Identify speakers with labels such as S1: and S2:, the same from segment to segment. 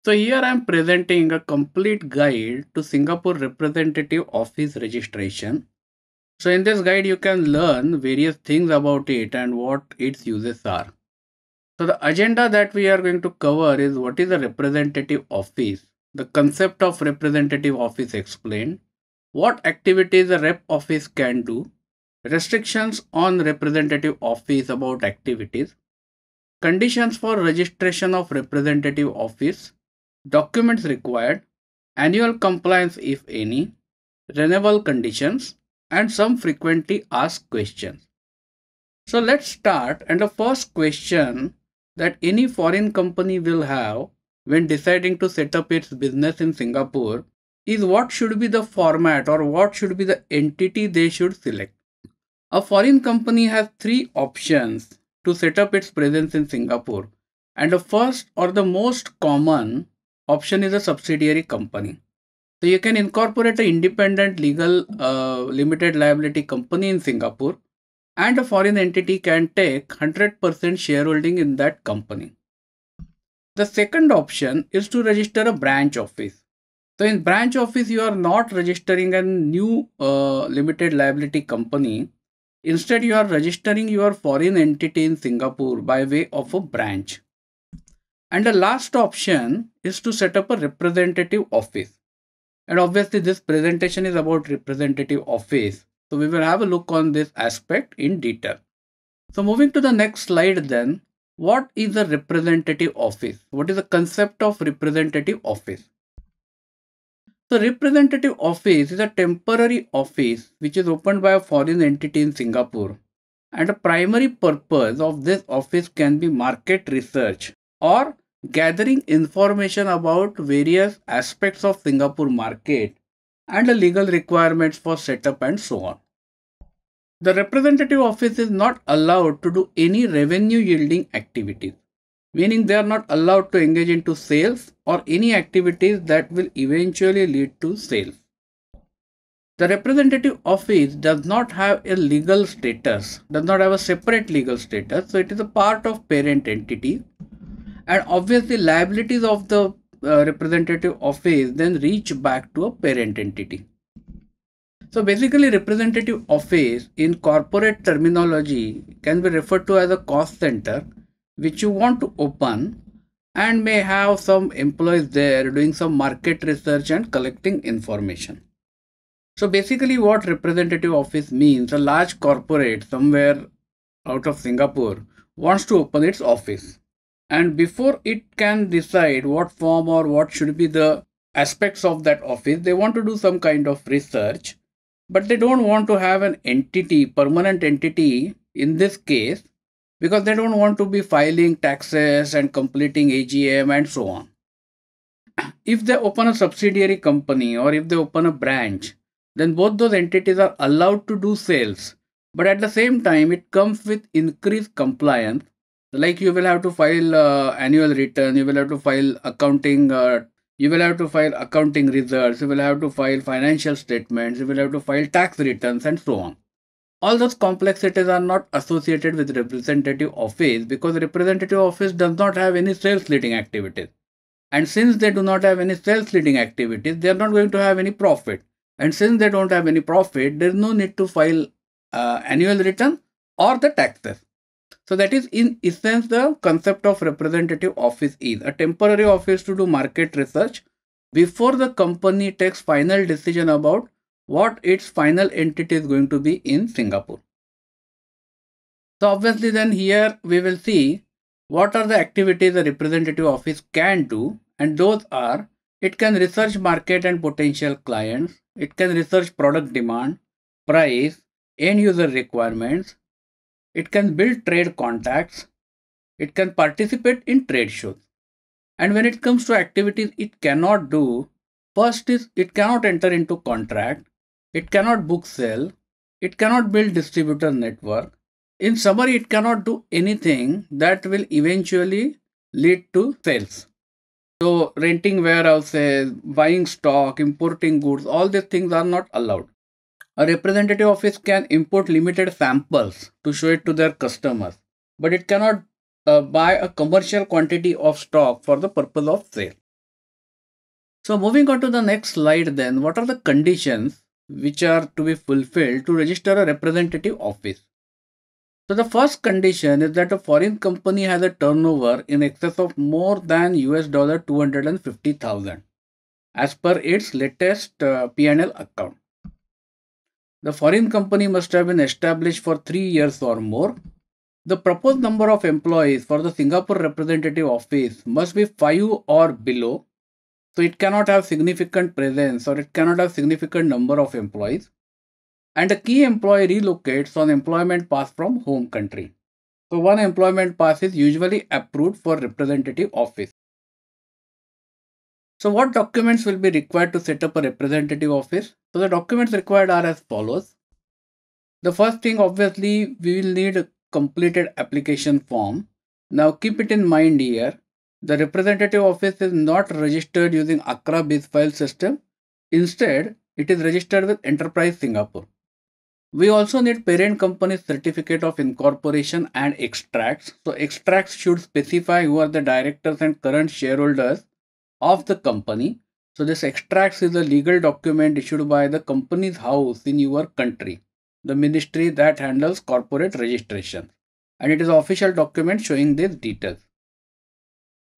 S1: So here I am presenting a complete guide to Singapore Representative Office registration. So in this guide you can learn various things about it and what its uses are. So the agenda that we are going to cover is what is a representative office, the concept of representative office explained, what activities a rep office can do, restrictions on representative office about activities, conditions for registration of representative office, documents required, annual compliance if any, renewal conditions, and some frequently asked questions. So let's start. And the first question that any foreign company will have when deciding to set up its business in Singapore is what should be the format or what should be the entity they should select. A foreign company has three options to set up its presence in Singapore, and the first or the most common option is a subsidiary company. So you can incorporate an independent legal limited liability company in Singapore, and a foreign entity can take 100% shareholding in that company. The second option is to register a branch office. So in branch office, you are not registering a new limited liability company. Instead, you are registering your foreign entity in Singapore by way of a branch. And the last option is to set up a representative office. And obviously, this presentation is about representative office. So we will have a look on this aspect in detail. So moving to the next slide then, what is a representative office? What is the concept of representative office? So representative office is a temporary office which is opened by a foreign entity in Singapore. And the primary purpose of this office can be market research or gathering information about various aspects of Singapore market and the legal requirements for setup and so on. The representative office is not allowed to do any revenue yielding activities, meaning they are not allowed to engage into sales or any activities that will eventually lead to sales. The representative office does not have a legal status, does not have a separate legal status, so it is a part of parent entity. And obviously, liabilities of the representative office then reach back to a parent entity. So basically, representative office in corporate terminology can be referred to as a cost center, which you want to open and may have some employees there doing some market research and collecting information. So basically what representative office means, a large corporate somewhere out of Singapore wants to open its office. And before it can decide what form or what should be the aspects of that office, they want to do some kind of research, but they don't want to have an entity, permanent entity in this case, because they don't want to be filing taxes and completing AGM and so on. If they open a subsidiary company or if they open a branch, then both those entities are allowed to do sales. But at the same time, it comes with increased compliance. Like you will have to file annual return, you will have to file accounting, you will have to file accounting results, you will have to file financial statements, you will have to file tax returns, and so on. All those complexities are not associated with representative office because representative office does not have any sales leading activities. And since they do not have any sales leading activities, they are not going to have any profit. And since they don't have any profit, there is no need to file annual return or the taxes. So that is in essence the concept of representative office is a temporary office to do market research before the company takes final decision about what its final entity is going to be in Singapore. So obviously then here we will see what are the activities a representative office can do, and those are it can research market and potential clients, it can research product demand, price, end user requirements, it can build trade contacts, it can participate in trade shows. And when it comes to activities it cannot do, first is it cannot enter into contract, it cannot book sell, it cannot build distributor network. In summary, it cannot do anything that will eventually lead to sales. So renting warehouses, buying stock, importing goods, all these things are not allowed. A representative office can import limited samples to show it to their customers, but it cannot buy a commercial quantity of stock for the purpose of sale. So moving on to the next slide then, what are the conditions which are to be fulfilled to register a representative office? So the first condition is that a foreign company has a turnover in excess of more than US dollar 250,000 as per its latest P&L account. The foreign company must have been established for 3 years or more. The proposed number of employees for the Singapore representative office must be 5 or below. So it cannot have significant presence or it cannot have significant number of employees. And a key employee relocates on employment pass from home country. So one employment pass is usually approved for representative office. So what documents will be required to set up a representative office? So the documents required are as follows. The first thing, obviously, we will need a completed application form. Now keep it in mind here, the representative office is not registered using Accra based file system. Instead, it is registered with Enterprise Singapore. We also need parent company's certificate of incorporation and extracts. So extracts should specify who are the directors and current shareholders of the company. So this extracts is a legal document issued by the company's house in your country, the ministry that handles corporate registration. And it is an official document showing these details.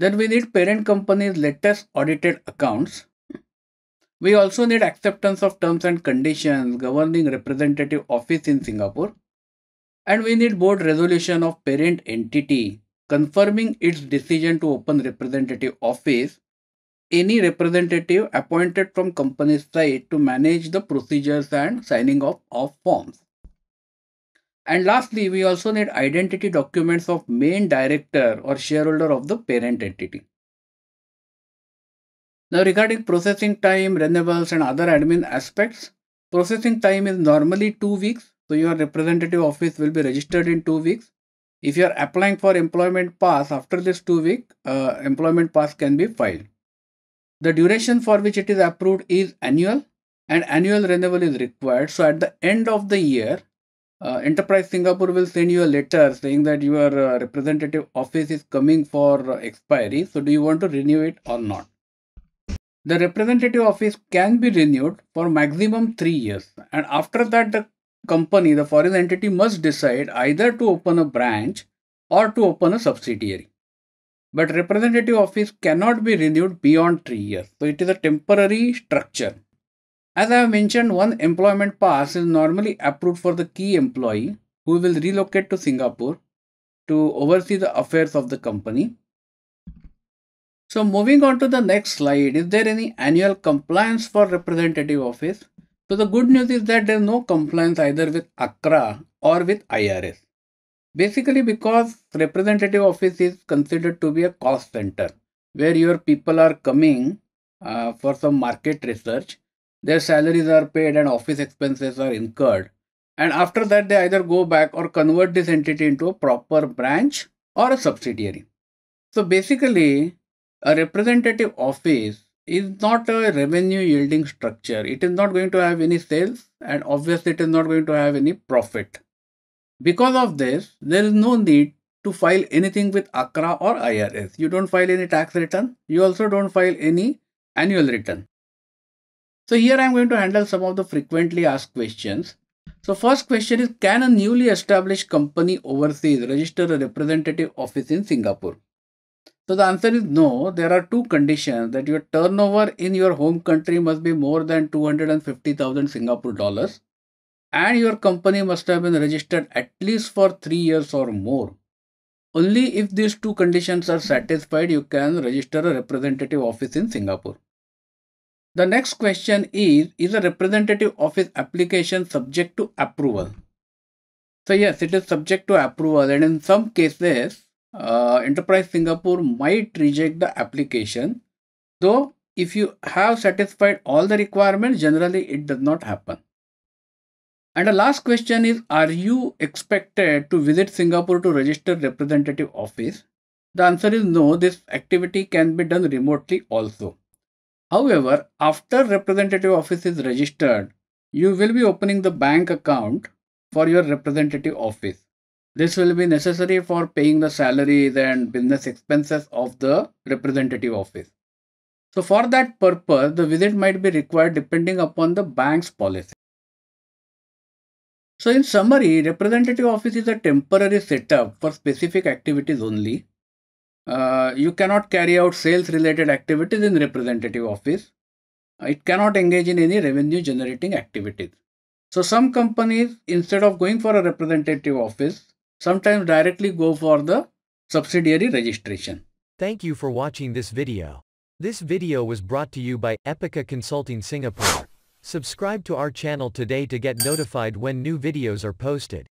S1: Then we need parent company's latest audited accounts. We also need acceptance of terms and conditions governing representative office in Singapore. And we need board resolution of parent entity confirming its decision to open representative office, any representative appointed from company's side to manage the procedures and signing of forms. And lastly, we also need identity documents of main director or shareholder of the parent entity. Now, regarding processing time, renewals, and other admin aspects, processing time is normally 2 weeks. So, your representative office will be registered in 2 weeks. If you are applying for employment pass after this 2 week, employment pass can be filed. The duration for which it is approved is annual, and annual renewal is required. So, at the end of the year, Enterprise Singapore will send you a letter saying that your representative office is coming for expiry. So, do you want to renew it or not? The representative office can be renewed for maximum 3 years, and after that, the company, the foreign entity, must decide either to open a branch or to open a subsidiary. But representative office cannot be renewed beyond 3 years, so it is a temporary structure. As I have mentioned, one employment pass is normally approved for the key employee who will relocate to Singapore to oversee the affairs of the company. So moving on to the next slide, is there any annual compliance for representative office? So the good news is that there is no compliance either with Accra or with IRS. Basically because representative office is considered to be a cost center where your people are coming for some market research, their salaries are paid and office expenses are incurred. And after that, they either go back or convert this entity into a proper branch or a subsidiary. So basically, a representative office is not a revenue yielding structure. It is not going to have any sales and obviously it is not going to have any profit. Because of this, there is no need to file anything with Accra or IRS. You don't file any tax return. You also don't file any annual return. So here I am going to handle some of the frequently asked questions. So first question is, can a newly established company overseas register a representative office in Singapore? So the answer is no. There are two conditions: that your turnover in your home country must be more than 250,000 Singapore dollars and your company must have been registered at least for 3 years or more. Only if these two conditions are satisfied, you can register a representative office in Singapore. The next question is a representative office application subject to approval? So yes, it is subject to approval, and in some cases, Enterprise Singapore might reject the application. Though, if you have satisfied all the requirements, generally it does not happen. And the last question is, are you expected to visit Singapore to register representative office? The answer is no, this activity can be done remotely also. However, after representative office is registered, you will be opening the bank account for your representative office. This will be necessary for paying the salaries and business expenses of the representative office. So for that purpose, the visit might be required depending upon the bank's policy. So in summary, representative office is a temporary setup for specific activities only. You cannot carry out sales related activities in representative office. It cannot engage in any revenue generating activities. So some companies, instead of going for a representative office, sometimes directly go for the subsidiary registration.
S2: Thank you for watching this video. This video was brought to you by Epica Consulting Singapore. Subscribe to our channel today to get notified when new videos are posted.